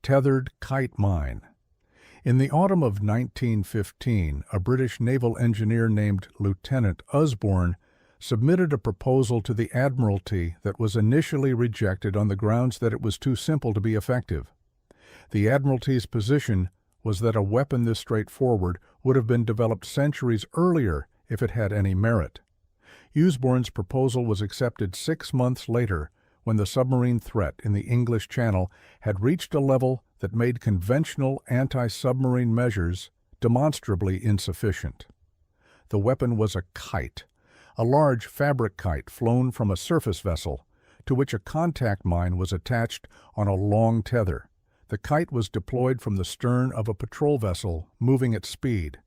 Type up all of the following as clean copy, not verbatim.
Tethered Kite Mine. In the autumn of 1915, a British naval engineer named Lieutenant Usborne submitted a proposal to the Admiralty that was initially rejected on the grounds that it was too simple to be effective. The Admiralty's position was that a weapon this straightforward would have been developed centuries earlier if it had any merit. Usborne's proposal was accepted 6 months later, when the submarine threat in the English Channel had reached a level that made conventional anti-submarine measures demonstrably insufficient. The weapon was a kite, a large fabric kite flown from a surface vessel, to which a contact mine was attached on a long tether. The kite was deployed from the stern of a patrol vessel, moving at speed.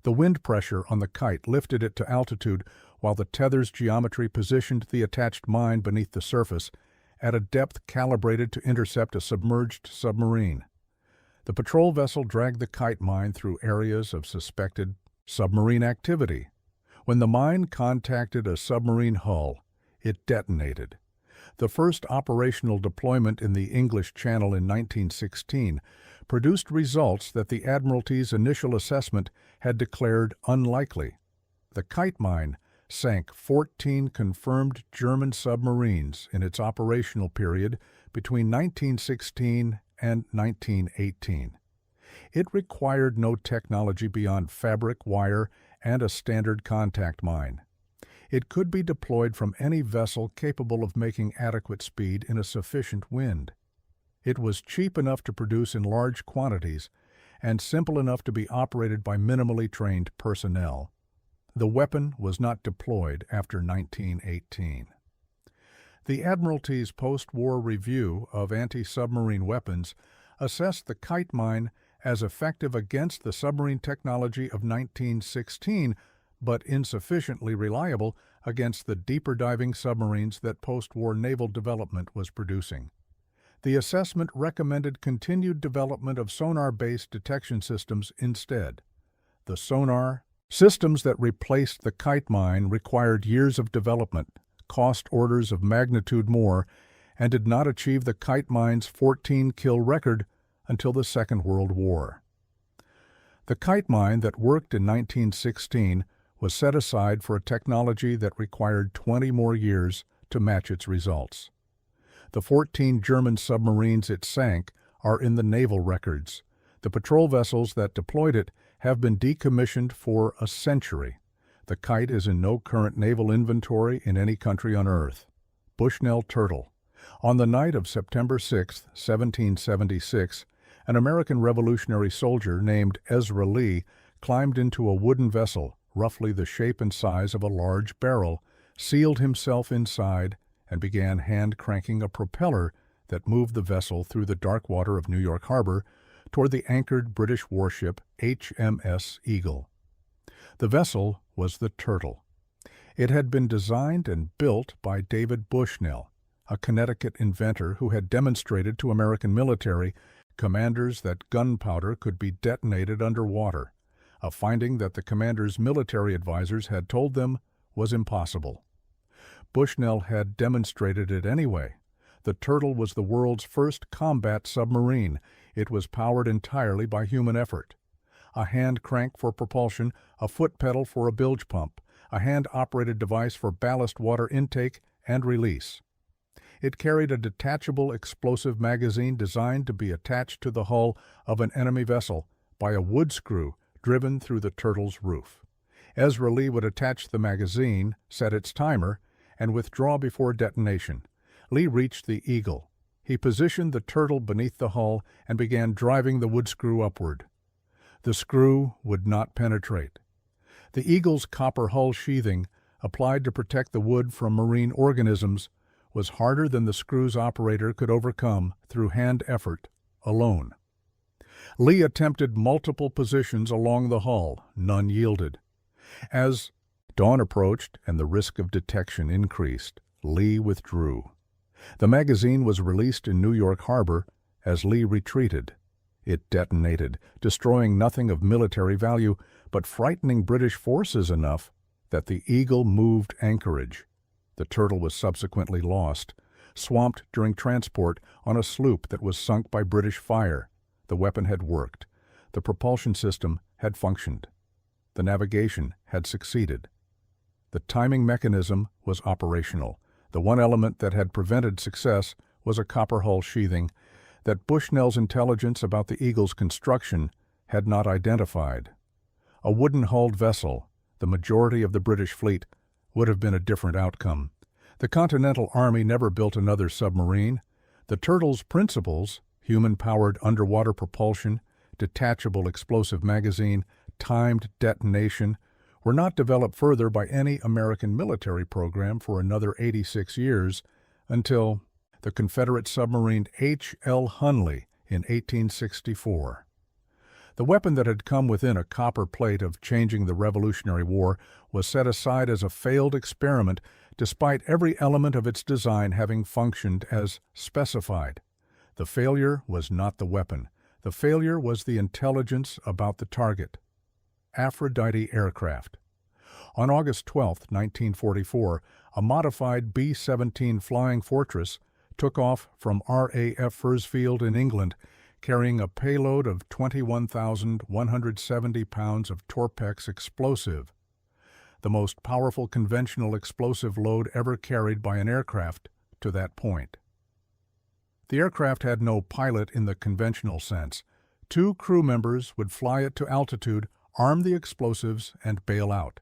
The wind pressure on the kite lifted it to altitude, while the tether's geometry positioned the attached mine beneath the surface at a depth calibrated to intercept a submerged submarine. The patrol vessel dragged the kite mine through areas of suspected submarine activity. When the mine contacted a submarine hull, it detonated. The first operational deployment in the English Channel in 1916 produced results that the Admiralty's initial assessment had declared unlikely. The kite mine sank 14 confirmed German submarines in its operational period between 1916 and 1918. It required no technology beyond fabric, wire, and a standard contact mine. It could be deployed from any vessel capable of making adequate speed in a sufficient wind. It was cheap enough to produce in large quantities and simple enough to be operated by minimally trained personnel. The weapon was not deployed after 1918. The Admiralty's post-war review of anti-submarine weapons assessed the kite mine as effective against the submarine technology of 1916, but insufficiently reliable against the deeper-diving submarines that post-war naval development was producing. The assessment recommended continued development of sonar-based detection systems instead. The sonar systems that replaced the kite mine required years of development, cost orders of magnitude more, and did not achieve the kite mine's 14-kill record until the Second World War. The kite mine that worked in 1916 was set aside for a technology that required 20 more years to match its results. The 14 German submarines it sank are in the naval records. The patrol vessels that deployed it have been decommissioned for a century. The kite is in no current naval inventory in any country on Earth. Bushnell Turtle. On the night of September 6, 1776, an American Revolutionary soldier named Ezra Lee climbed into a wooden vessel, roughly the shape and size of a large barrel, sealed himself inside, and began hand-cranking a propeller that moved the vessel through the dark water of New York Harbor toward the anchored British warship HMS Eagle. The vessel was the Turtle. It had been designed and built by David Bushnell, a Connecticut inventor who had demonstrated to American military commanders that gunpowder could be detonated underwater, a finding that the commander's military advisors had told them was impossible. Bushnell had demonstrated it anyway. The Turtle was the world's first combat submarine. It was powered entirely by human effort. A hand crank for propulsion, a foot pedal for a bilge pump, a hand-operated device for ballast water intake and release. It carried a detachable explosive magazine designed to be attached to the hull of an enemy vessel by a wood screw driven through the Turtle's roof. Ezra Lee would attach the magazine, set its timer, and withdraw before detonation. Lee reached the Eagle. He positioned the Turtle beneath the hull and began driving the wood screw upward. The screw would not penetrate. The Eagle's copper hull sheathing, applied to protect the wood from marine organisms, was harder than the screw's operator could overcome through hand effort alone. Lee attempted multiple positions along the hull. None yielded. As dawn approached and the risk of detection increased, Lee withdrew. The magazine was released in New York Harbor as Lee retreated. It detonated, destroying nothing of military value, but frightening British forces enough that the Eagle moved anchorage. The Turtle was subsequently lost. swamped during transport on a sloop that was sunk by British fire. The weapon had worked. The propulsion system had functioned. The navigation had succeeded. The timing mechanism was operational. The one element that had prevented success was a copper hull sheathing that Bushnell's intelligence about the Eagle's construction had not identified. A wooden-hulled vessel, the majority of the British fleet, would have been a different outcome. The Continental Army never built another submarine. The Turtle's principles, human-powered underwater propulsion, detachable explosive magazine, timed detonation, were not developed further by any American military program for another 86 years until the Confederate submarine H.L. Hunley in 1864. The weapon that had come within a copper plate of changing the Revolutionary War was set aside as a failed experiment despite every element of its design having functioned as specified. The failure was not the weapon. The failure was the intelligence about the target. Aphrodite Aircraft. On August 12, 1944, a modified B-17 Flying Fortress took off from RAF Fursfield in England, carrying a payload of 21,170 pounds of Torpex explosive, the most powerful conventional explosive load ever carried by an aircraft to that point. The aircraft had no pilot in the conventional sense. 2 crew members would fly it to altitude, arm the explosives, and bail out.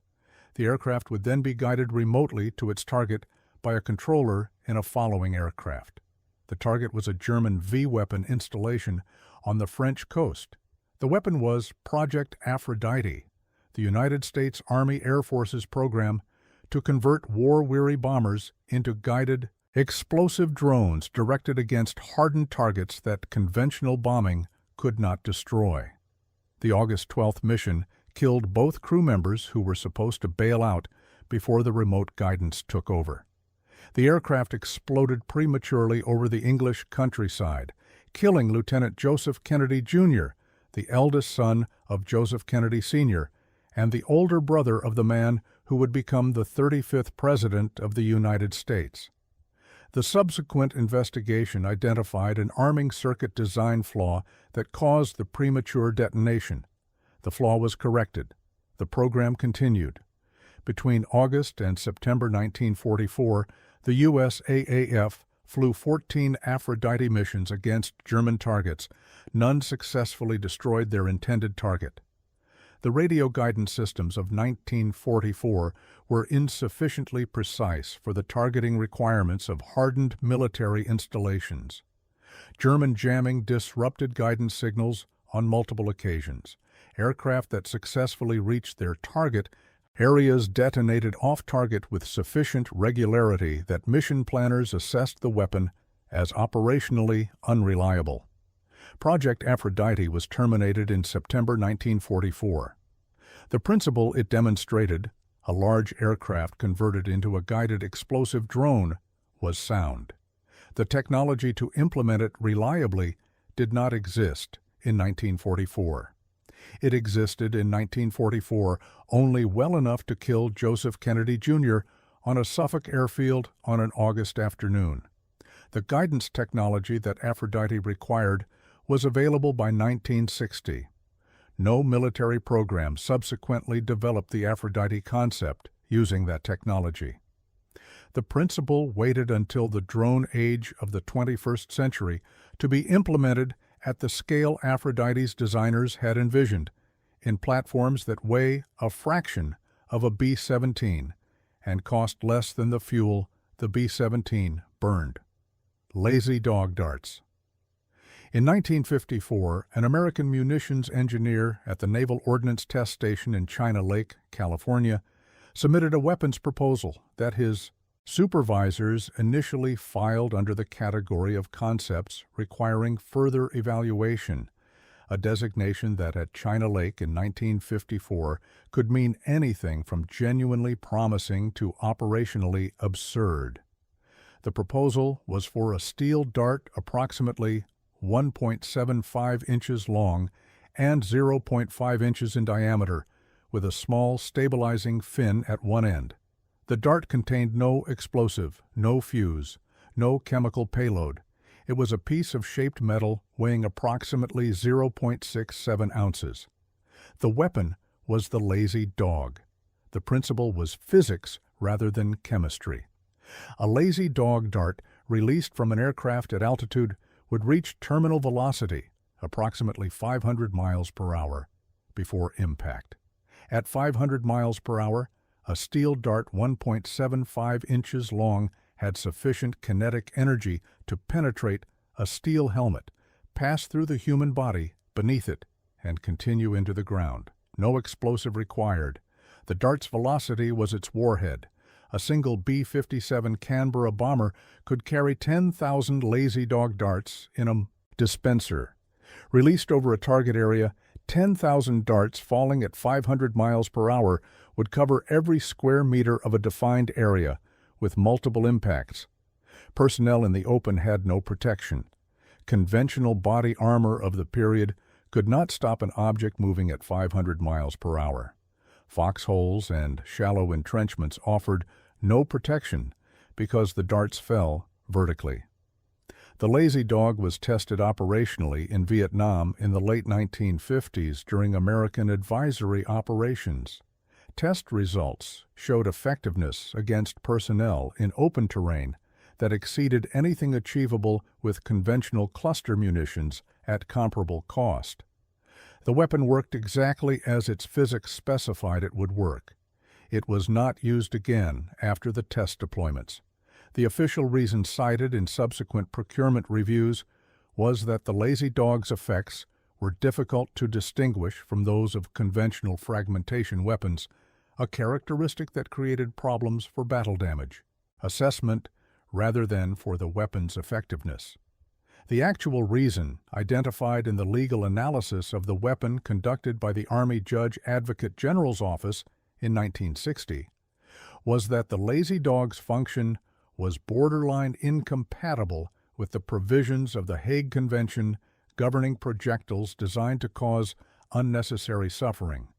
The aircraft would then be guided remotely to its target by a controller in a following aircraft. The target was a German V-weapon installation on the French coast. The weapon was Project Aphrodite, the United States Army Air Force's program to convert war-weary bombers into guided, explosive drones directed against hardened targets that conventional bombing could not destroy. The August 12th mission killed both crew members who were supposed to bail out before the remote guidance took over. The aircraft exploded prematurely over the English countryside, killing Lieutenant Joseph Kennedy, Jr., the eldest son of Joseph Kennedy, Sr., and the older brother of the man who would become the 35th President of the United States. The subsequent investigation identified an arming circuit design flaw that caused the premature detonation. The flaw was corrected. The program continued. Between August and September 1944, the USAAF flew 14 Aphrodite missions against German targets. None successfully destroyed their intended target. The radio guidance systems of 1944 were insufficiently precise for the targeting requirements of hardened military installations. German jamming disrupted guidance signals on multiple occasions. Aircraft that successfully reached their target areas detonated off-target with sufficient regularity that mission planners assessed the weapon as operationally unreliable. Project Aphrodite was terminated in September 1944. The principle it demonstrated, a large aircraft converted into a guided explosive drone, was sound. The technology to implement it reliably did not exist in 1944. It existed in 1944 only well enough to kill Joseph Kennedy, Jr. on a Suffolk airfield on an August afternoon. The guidance technology that Aphrodite required was available by 1960. No military program subsequently developed the Aphrodite concept using that technology. The principle waited until the drone age of the 21st century to be implemented at the scale Aphrodite's designers had envisioned, in platforms that weigh a fraction of a B-17 and cost less than the fuel the B-17 burned. Lazy dog darts. In 1954, an American munitions engineer at the Naval Ordnance Test Station in China Lake, California, submitted a weapons proposal that his supervisors initially filed under the category of concepts requiring further evaluation, a designation that at China Lake in 1954 could mean anything from genuinely promising to operationally absurd. The proposal was for a steel dart approximately 1.75 inches long and 0.5 inches in diameter, with a small stabilizing fin at one end. The dart contained no explosive, no fuse, no chemical payload. It was a piece of shaped metal weighing approximately 0.67 ounces. The weapon was the lazy dog. The principle was physics rather than chemistry. A lazy dog dart released from an aircraft at altitude would reach terminal velocity, approximately 500 miles per hour, before impact. At 500 miles per hour, a steel dart 1.75 inches long had sufficient kinetic energy to penetrate a steel helmet, pass through the human body beneath it, and continue into the ground. No explosive required. The dart's velocity was its warhead. A single B-57 Canberra bomber could carry 10,000 lazy dog darts in a dispenser. Released over a target area, 10,000 darts falling at 500 miles per hour would cover every square meter of a defined area, with multiple impacts. Personnel in the open had no protection. Conventional body armor of the period could not stop an object moving at 500 miles per hour. Foxholes and shallow entrenchments offered no protection because the darts fell vertically. The lazy dog was tested operationally in Vietnam in the late 1950s during American advisory operations. Test results showed effectiveness against personnel in open terrain that exceeded anything achievable with conventional cluster munitions at comparable cost. The weapon worked exactly as its physics specified it would work. It was not used again after the test deployments. The official reason cited in subsequent procurement reviews was that the lazy dog's effects were difficult to distinguish from those of conventional fragmentation weapons, a characteristic that created problems for battle damage assessment rather than for the weapon's effectiveness. The actual reason, identified in the legal analysis of the weapon conducted by the Army Judge Advocate General's Office in 1960, was that the lazy dog's function was borderline incompatible with the provisions of the Hague Convention governing projectiles designed to cause unnecessary suffering.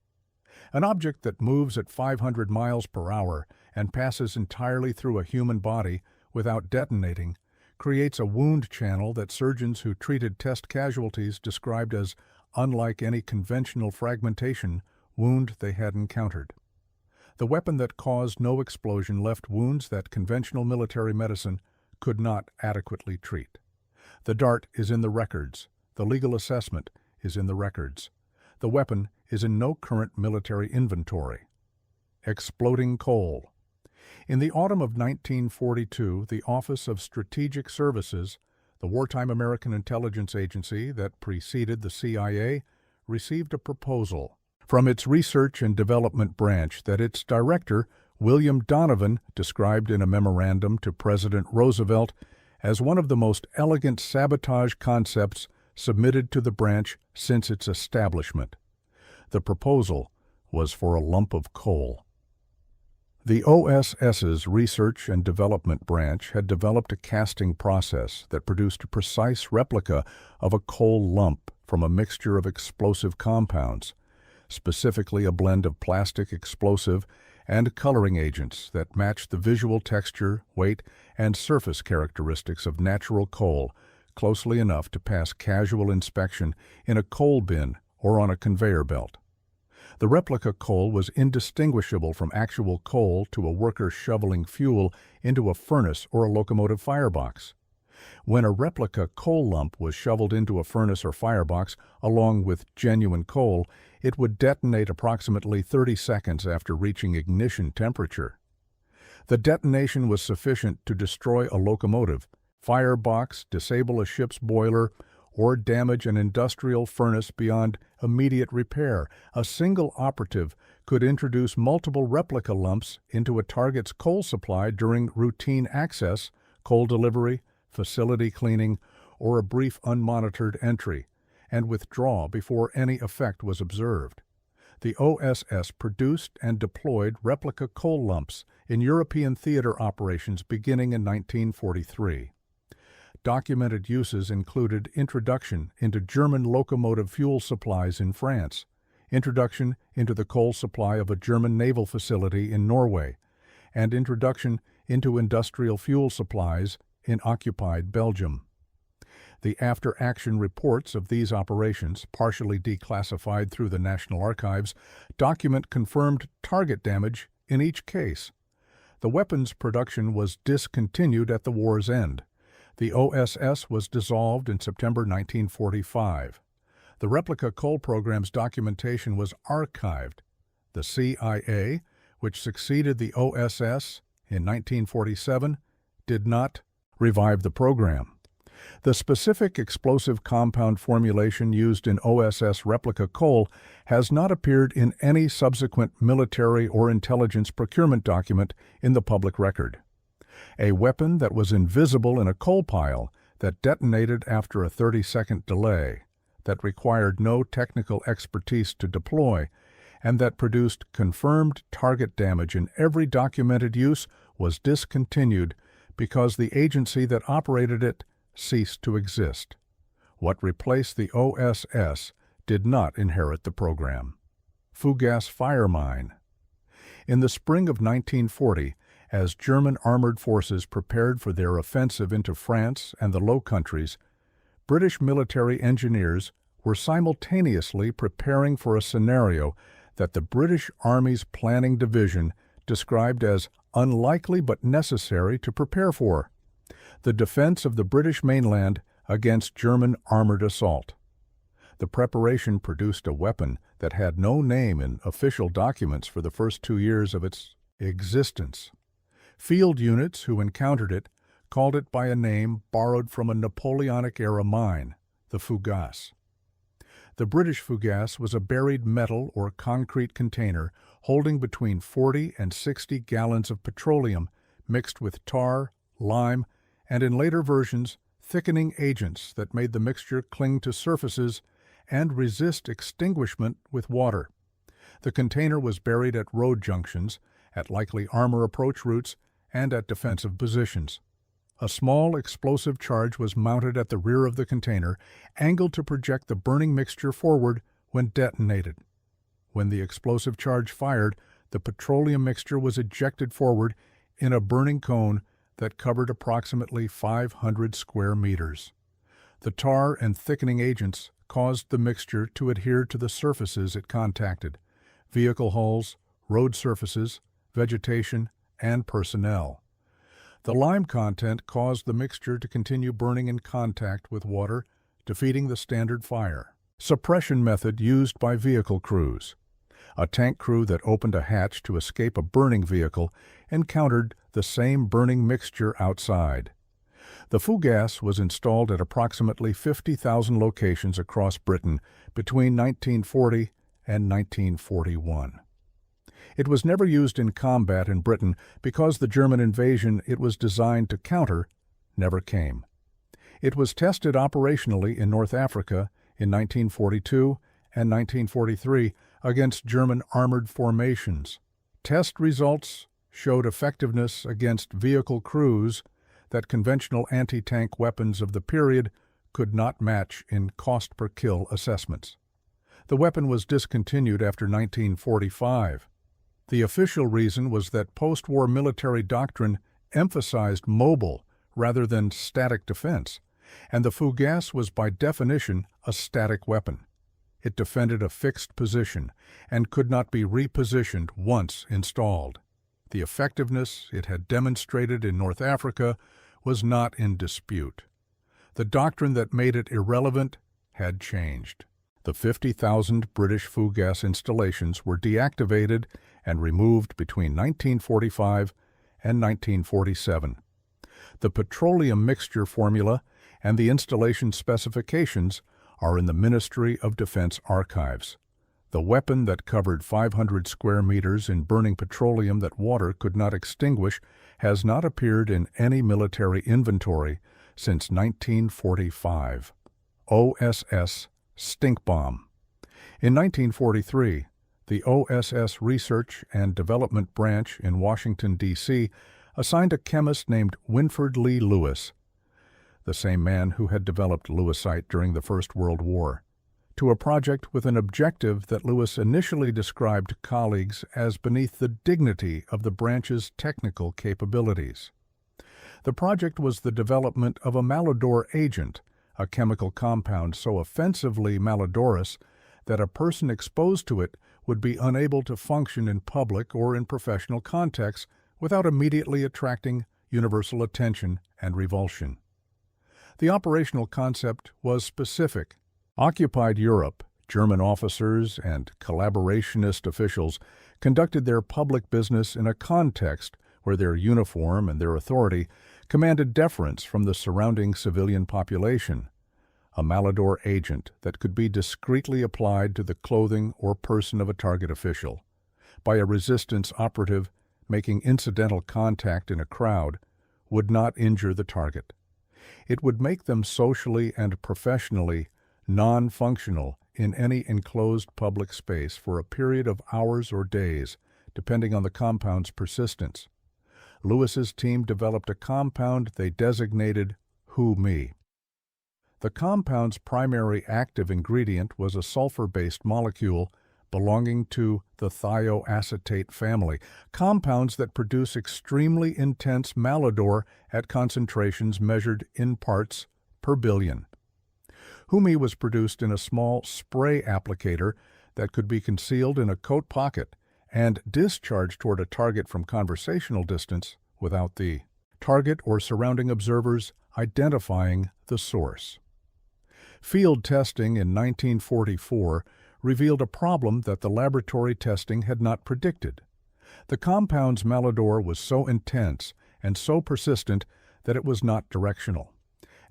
An object that moves at 500 miles per hour and passes entirely through a human body without detonating creates a wound channel that surgeons who treated test casualties described as unlike any conventional fragmentation wound they had encountered. The weapon that caused no explosion left wounds that conventional military medicine could not adequately treat. The dart is in the records. The legal assessment is in the records. The weapon is in no current military inventory. Exploding coal. In the autumn of 1942, the Office of Strategic Services, the wartime American intelligence agency that preceded the CIA, received a proposal from its Research and Development Branch that its director, William Donovan, described in a memorandum to President Roosevelt as one of the most elegant sabotage concepts submitted to the branch since its establishment. The proposal was for a lump of coal. The OSS's Research and Development Branch had developed a casting process that produced a precise replica of a coal lump from a mixture of explosive compounds, specifically a blend of plastic explosive and coloring agents that matched the visual texture, weight, and surface characteristics of natural coal closely enough to pass casual inspection in a coal bin or on a conveyor belt. The replica coal was indistinguishable from actual coal to a worker shoveling fuel into a furnace or a locomotive firebox. When a replica coal lump was shoveled into a furnace or firebox along with genuine coal, it would detonate approximately 30 seconds after reaching ignition temperature. The detonation was sufficient to destroy a locomotive, firebox, disable a ship's boiler, or damage an industrial furnace beyond immediate repair. A single operative could introduce multiple replica lumps into a target's coal supply during routine access, coal delivery, facility cleaning, or a brief unmonitored entry, and withdraw before any effect was observed. The OSS produced and deployed replica coal lumps in European theater operations beginning in 1943. Documented uses included introduction into German locomotive fuel supplies in France, introduction into the coal supply of a German naval facility in Norway, and introduction into industrial fuel supplies in occupied Belgium. The after-action reports of these operations, partially declassified through the National Archives, document confirmed target damage in each case. The weapon's production was discontinued at the war's end. The OSS was dissolved in September 1945. The replica Cole program's documentation was archived. The CIA, which succeeded the OSS in 1947, did not revive the program. The specific explosive compound formulation used in OSS replica Cole has not appeared in any subsequent military or intelligence procurement document in the public record. A weapon that was invisible in a coal pile, that detonated after a 30-second delay, that required no technical expertise to deploy, and that produced confirmed target damage in every documented use was discontinued because the agency that operated it ceased to exist. What replaced the OSS did not inherit the program. Fougasse fire mine. In the spring of 1940, as German armored forces prepared for their offensive into France and the Low Countries, British military engineers were simultaneously preparing for a scenario that the British Army's Planning Division described as unlikely but necessary to prepare for: the defense of the British mainland against German armored assault. The preparation produced a weapon that had no name in official documents for the first 2 years of its existence. Field units who encountered it called it by a name borrowed from a Napoleonic-era mine, the Fougasse. The British Fougasse was a buried metal or concrete container holding between 40 and 60 gallons of petroleum mixed with tar, lime, and in later versions, thickening agents that made the mixture cling to surfaces and resist extinguishment with water. The container was buried at road junctions, at likely armor approach routes, and at defensive positions. A small explosive charge was mounted at the rear of the container, angled to project the burning mixture forward when detonated. When the explosive charge fired, the petroleum mixture was ejected forward in a burning cone that covered approximately 500 square meters. The tar and thickening agents caused the mixture to adhere to the surfaces it contacted: vehicle hulls, road surfaces, vegetation, and personnel. The lime content caused the mixture to continue burning in contact with water, defeating the standard fire suppression method used by vehicle crews. A tank crew that opened a hatch to escape a burning vehicle encountered the same burning mixture outside. The Fougasse was installed at approximately 50,000 locations across Britain between 1940 and 1941. It was never used in combat in Britain because the German invasion it was designed to counter never came. It was tested operationally in North Africa in 1942 and 1943 against German armored formations. Test results showed effectiveness against vehicle crews that conventional anti-tank weapons of the period could not match in cost-per-kill assessments. The weapon was discontinued after 1945. The official reason was that post-war military doctrine emphasized mobile rather than static defense, and the Fougasse was by definition a static weapon. It defended a fixed position and could not be repositioned once installed. The effectiveness it had demonstrated in North Africa was not in dispute. The doctrine that made it irrelevant had changed. The 50,000 British Fougasse installations were deactivated and removed between 1945 and 1947. The petroleum mixture formula and the installation specifications are in the Ministry of Defense archives. The weapon that covered 500 square meters in burning petroleum that water could not extinguish has not appeared in any military inventory since 1945. OSS Stink Bomb. In 1943, the OSS Research and Development Branch in Washington, D.C., assigned a chemist named Winford Lee Lewis, the same man who had developed lewisite during the First World War, to a project with an objective that Lewis initially described to colleagues as beneath the dignity of the branch's technical capabilities. The project was the development of a malodor agent, a chemical compound so offensively malodorous that a person exposed to it would be unable to function in public or in professional contexts without immediately attracting universal attention and revulsion. The operational concept was specific. Occupied Europe, German officers and collaborationist officials conducted their public business in a context where their uniform and their authority commanded deference from the surrounding civilian population. A malodor agent that could be discreetly applied to the clothing or person of a target official by a resistance operative making incidental contact in a crowd would not injure the target. It would make them socially and professionally non-functional in any enclosed public space for a period of hours or days, depending on the compound's persistence. Lewis's team developed a compound they designated Who-Me. The compound's primary active ingredient was a sulfur-based molecule belonging to the thioacetate family, compounds that produce extremely intense malodor at concentrations measured in parts per billion. Who-Me was produced in a small spray applicator that could be concealed in a coat pocket and discharged toward a target from conversational distance without the target or surrounding observers identifying the source. Field testing in 1944 revealed a problem that the laboratory testing had not predicted. The compound's malodor was so intense and so persistent that it was not directional.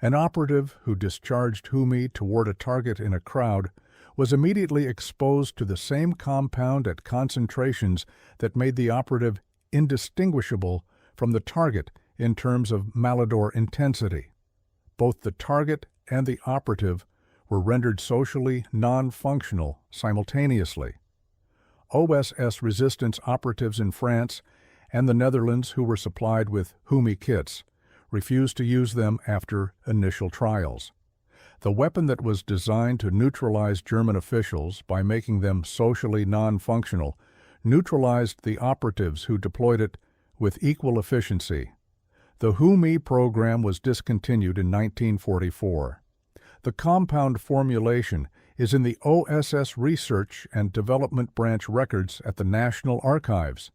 An operative who discharged Who-Me toward a target in a crowd was immediately exposed to the same compound at concentrations that made the operative indistinguishable from the target in terms of malodor intensity. Both the target and the operative were rendered socially non-functional simultaneously. OSS resistance operatives in France and the Netherlands who were supplied with Who-Me kits refused to use them after initial trials. The weapon that was designed to neutralize German officials by making them socially non-functional neutralized the operatives who deployed it with equal efficiency. The Who-Me program was discontinued in 1944. The compound formulation is in the OSS Research and Development Branch records at the National Archives.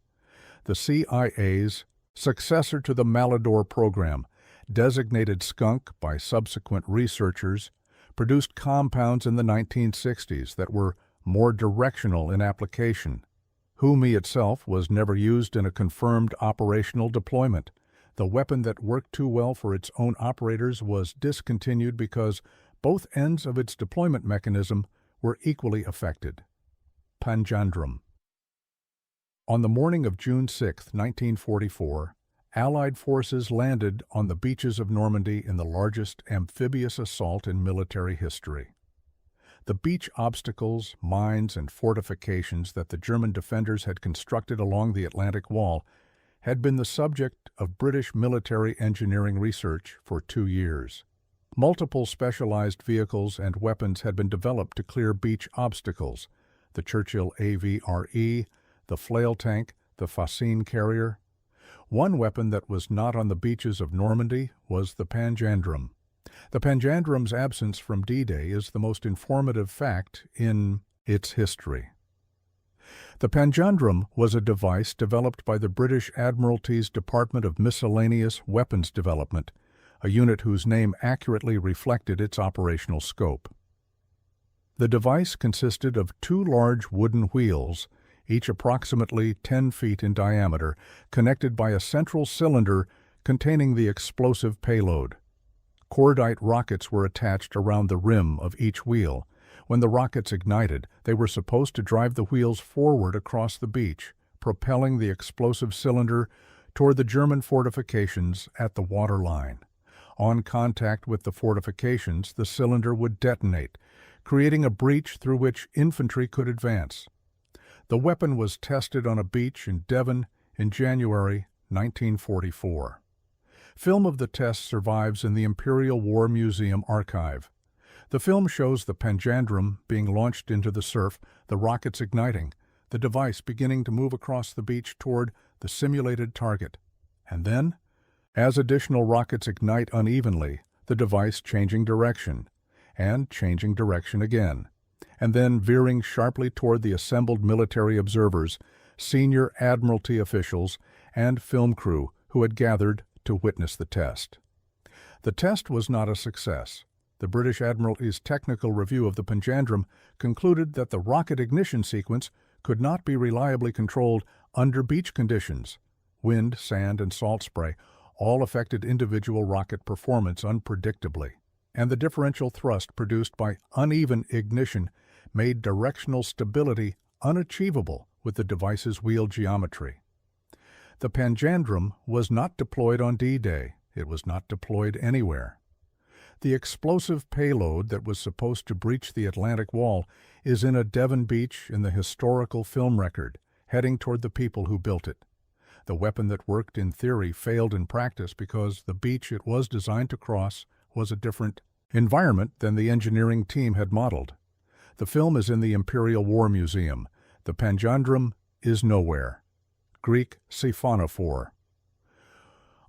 The CIA's successor to the malodor program, designated skunk by subsequent researchers, produced compounds in the 1960s that were more directional in application. Who-Me itself was never used in a confirmed operational deployment. The weapon that worked too well for its own operators was discontinued because both ends of its deployment mechanism were equally affected. Panjandrum. On the morning of June 6, 1944, Allied forces landed on the beaches of Normandy in the largest amphibious assault in military history. The beach obstacles, mines, and fortifications that the German defenders had constructed along the Atlantic Wall had been the subject of British military engineering research for 2 years. Multiple specialized vehicles and weapons had been developed to clear beach obstacles: the Churchill AVRE, the flail tank, the fascine carrier. One weapon that was not on the beaches of Normandy was the Panjandrum. The Panjandrum's absence from D-Day is the most informative fact in its history. The Panjandrum was a device developed by the British Admiralty's Department of Miscellaneous Weapons Development, a unit whose name accurately reflected its operational scope. The device consisted of 2 large wooden wheels, each approximately 10 feet in diameter, connected by a central cylinder containing the explosive payload. Cordite rockets were attached around the rim of each wheel. When the rockets ignited, they were supposed to drive the wheels forward across the beach, propelling the explosive cylinder toward the German fortifications at the waterline. On contact with the fortifications, the cylinder would detonate, creating a breach through which infantry could advance. The weapon was tested on a beach in Devon in January 1944. Film of the test survives in the Imperial War Museum archive. The film shows the Panjandrum being launched into the surf, the rockets igniting, the device beginning to move across the beach toward the simulated target. And then, As additional rockets ignite unevenly, the device changing direction, and changing direction again, and then veering sharply toward the assembled military observers, senior Admiralty officials, and film crew who had gathered to witness the test. The test was not a success. The British Admiralty's technical review of the Panjandrum concluded that the rocket ignition sequence could not be reliably controlled under beach conditions. Wind, sand, and salt spray all affected individual rocket performance unpredictably, and the differential thrust produced by uneven ignition made directional stability unachievable with the device's wheel geometry. The Panjandrum was not deployed on D-Day. It was not deployed anywhere. The explosive payload that was supposed to breach the Atlantic Wall is in a Devon beach in the historical film record, heading toward the people who built it. The weapon that worked in theory failed in practice because the beach it was designed to cross was a different environment than the engineering team had modeled. The film is in the Imperial War Museum. The Panjandrum is nowhere. Greek Siphonophore.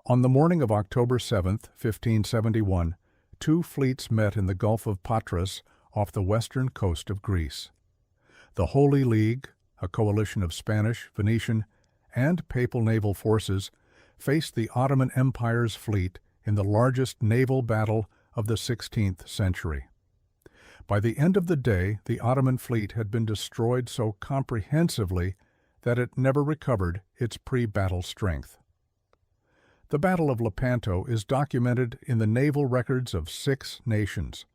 On the morning of October 7, 1571, two fleets met in the Gulf of Patras off the western coast of Greece. The Holy League, a coalition of Spanish, Venetian, and Papal naval forces, faced the Ottoman Empire's fleet in the largest naval battle of the 16th century. By the end of the day, the Ottoman fleet had been destroyed so comprehensively that it never recovered its pre-battle strength. The Battle of Lepanto is documented in the naval records of 6 nations.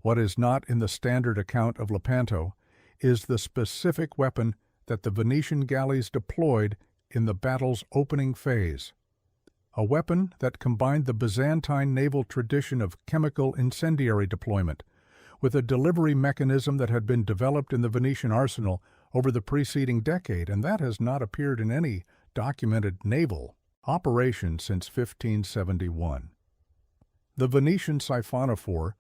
What is not in the standard account of Lepanto is the specific weapon that the Venetian galleys deployed in the battle's opening phase, a weapon that combined the Byzantine naval tradition of chemical incendiary deployment with a delivery mechanism that had been developed in the Venetian arsenal over the preceding decade, and that has not appeared in any documented naval operation since 1571. The Venetian Siphonophore,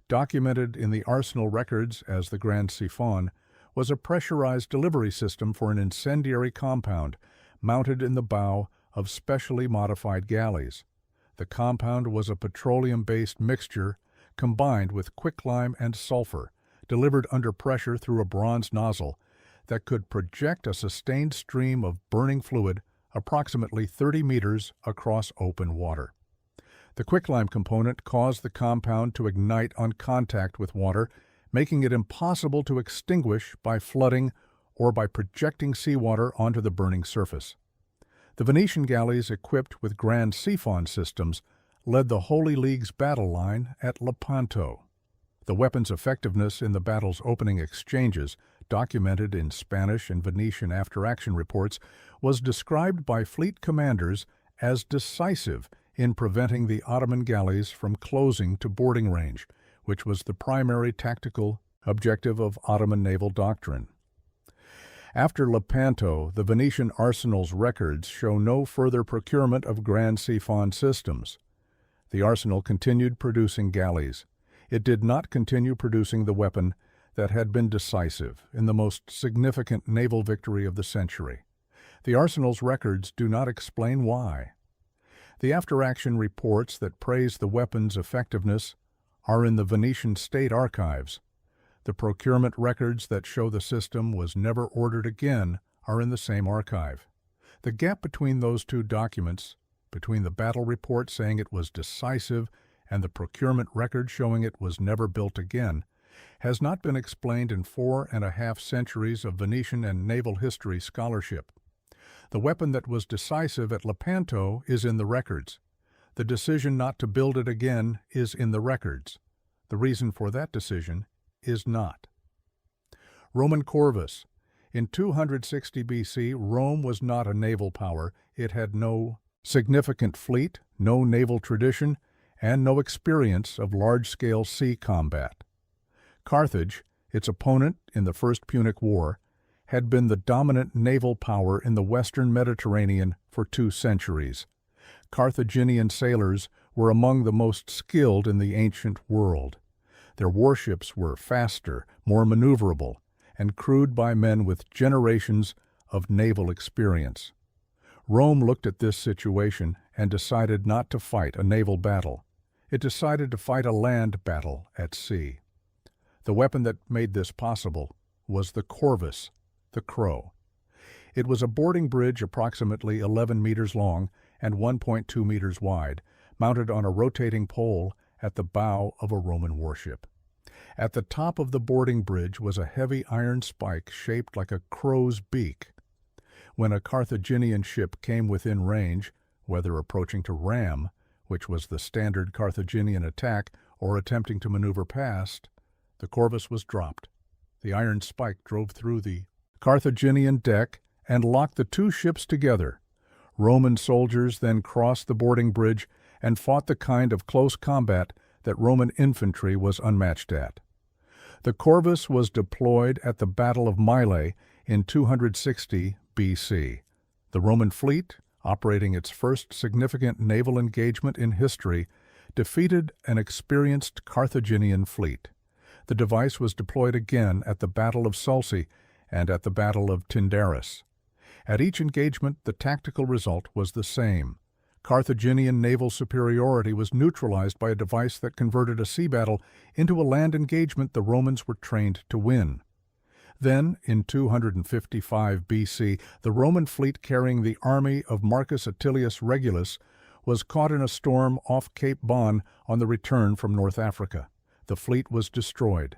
documented in the arsenal records as the Grand Siphon, was a pressurized delivery system for an incendiary compound mounted in the bow of specially modified galleys. The compound was a petroleum-based mixture combined with quicklime and sulfur, delivered under pressure through a bronze nozzle that could project a sustained stream of burning fluid approximately 30 meters across open water. The quicklime component caused the compound to ignite on contact with water, making it impossible to extinguish by flooding or by projecting seawater onto the burning surface. The Venetian galleys equipped with Grand Siphon systems led the Holy League's battle line at Lepanto. The weapon's effectiveness in the battle's opening exchanges, documented in Spanish and Venetian after-action reports, was described by fleet commanders as decisive in preventing the Ottoman galleys from closing to boarding range, which was the primary tactical objective of Ottoman naval doctrine. After Lepanto, the Venetian arsenal's records show no further procurement of Grand Siphon systems. The arsenal continued producing galleys. It did not continue producing the weapon that had been decisive in the most significant naval victory of the century. The arsenal's records do not explain why. The after-action reports that praise the weapon's effectiveness are in the Venetian state archives. The procurement records that show the system was never ordered again are in the same archive. The gap between those two documents, between the battle report saying it was decisive and the procurement record showing it was never built again, has not been explained in 4.5 centuries of Venetian and naval history scholarship. The weapon that was decisive at Lepanto is in the records. The decision not to build it again is in the records. The reason for that decision is not. Roman Corvus. In 260 BC, Rome was not a naval power. It had no significant fleet, no naval tradition, and no experience of large-scale sea combat. Carthage, its opponent in the First Punic War, had been the dominant naval power in the western Mediterranean for 2 centuries. Carthaginian sailors were among the most skilled in the ancient world. Their warships were faster, more maneuverable, and crewed by men with generations of naval experience. Rome looked at this situation and decided not to fight a naval battle. It decided to fight a land battle at sea. The weapon that made this possible was the Corvus, the crow. It was a boarding bridge approximately 11 meters long and 1.2 meters wide, mounted on a rotating pole at the bow of a Roman warship. At the top of the boarding bridge was a heavy iron spike shaped like a crow's beak. When a Carthaginian ship came within range, whether approaching to ram, which was the standard Carthaginian attack, or attempting to maneuver past, the Corvus was dropped. The iron spike drove through the Carthaginian deck and locked the two ships together. Roman soldiers then crossed the boarding bridge and fought the kind of close combat that Roman infantry was unmatched at. The Corvus was deployed at the Battle of Mylae in 260 BC. The Roman fleet, operating its first significant naval engagement in history, defeated an experienced Carthaginian fleet. The device was deployed again at the Battle of Sulci and at the Battle of Tyndaris. At each engagement, the tactical result was the same. Carthaginian naval superiority was neutralized by a device that converted a sea battle into a land engagement the Romans were trained to win. Then, in 255 BC, the Roman fleet carrying the army of Marcus Atilius Regulus was caught in a storm off Cape Bon on the return from North Africa. The fleet was destroyed.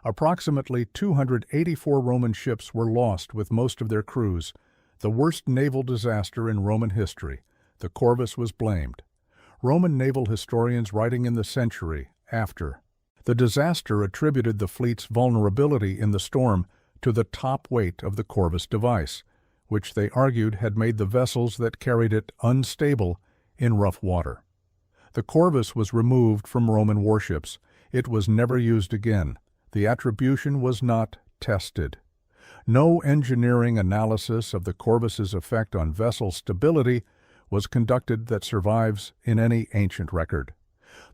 Approximately 284 Roman ships were lost with most of their crews, the worst naval disaster in Roman history. The Corvus was blamed. Roman naval historians writing in the century after the disaster attributed the fleet's vulnerability in the storm to the top weight of the Corvus device, which they argued had made the vessels that carried it unstable in rough water. The Corvus was removed from Roman warships. It was never used again. The attribution was not tested. No engineering analysis of the Corvus's effect on vessel stability was conducted that survives in any ancient record.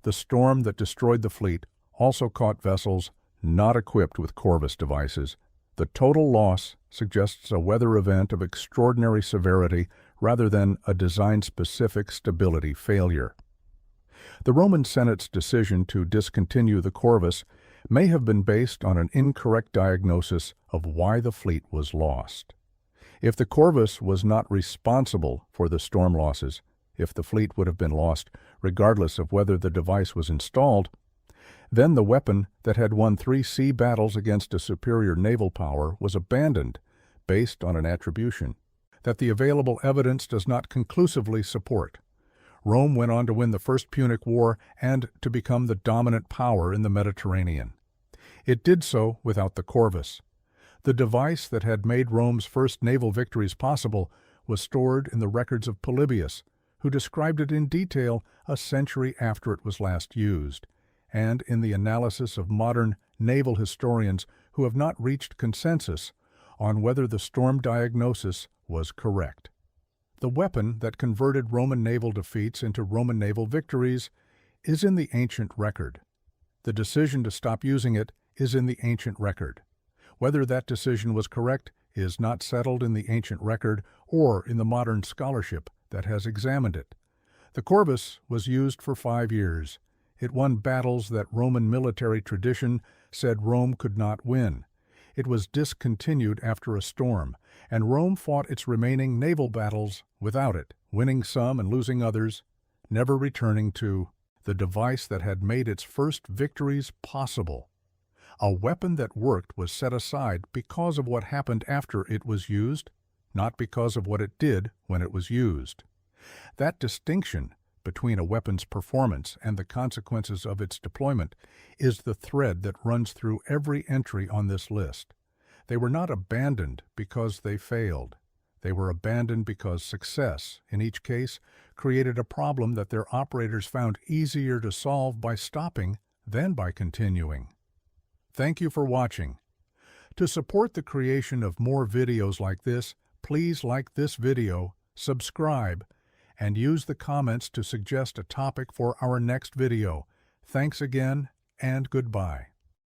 The storm that destroyed the fleet also caught vessels not equipped with Corvus devices. The total loss suggests a weather event of extraordinary severity rather than a design-specific stability failure. The Roman Senate's decision to discontinue the Corvus may have been based on an incorrect diagnosis of why the fleet was lost. If the Corvus was not responsible for the storm losses, if the fleet would have been lost regardless of whether the device was installed, then the weapon that had won 3 sea battles against a superior naval power was abandoned based on an attribution that the available evidence does not conclusively support. Rome went on to win the First Punic War and to become the dominant power in the Mediterranean. It did so without the Corvus. The device that had made Rome's first naval victories possible was stored in the records of Polybius, who described it in detail a century after it was last used, and in the analysis of modern naval historians who have not reached consensus on whether the storm diagnosis was correct. The weapon that converted Roman naval defeats into Roman naval victories is in the ancient record. The decision to stop using it is in the ancient record. Whether that decision was correct is not settled in the ancient record or in the modern scholarship that has examined it. The Corvus was used for 5 years. It won battles that Roman military tradition said Rome could not win. It was discontinued after a storm, and Rome fought its remaining naval battles without it, winning some and losing others, never returning to the device that had made its first victories possible. A weapon that worked was set aside because of what happened after it was used, not because of what it did when it was used. That distinction between a weapon's performance and the consequences of its deployment is the thread that runs through every entry on this list. They were not abandoned because they failed. They were abandoned because success, in each case, created a problem that their operators found easier to solve by stopping than by continuing. Thank you for watching. To support the creation of more videos like this, please like this video, subscribe, and use the comments to suggest a topic for our next video. Thanks again, and goodbye.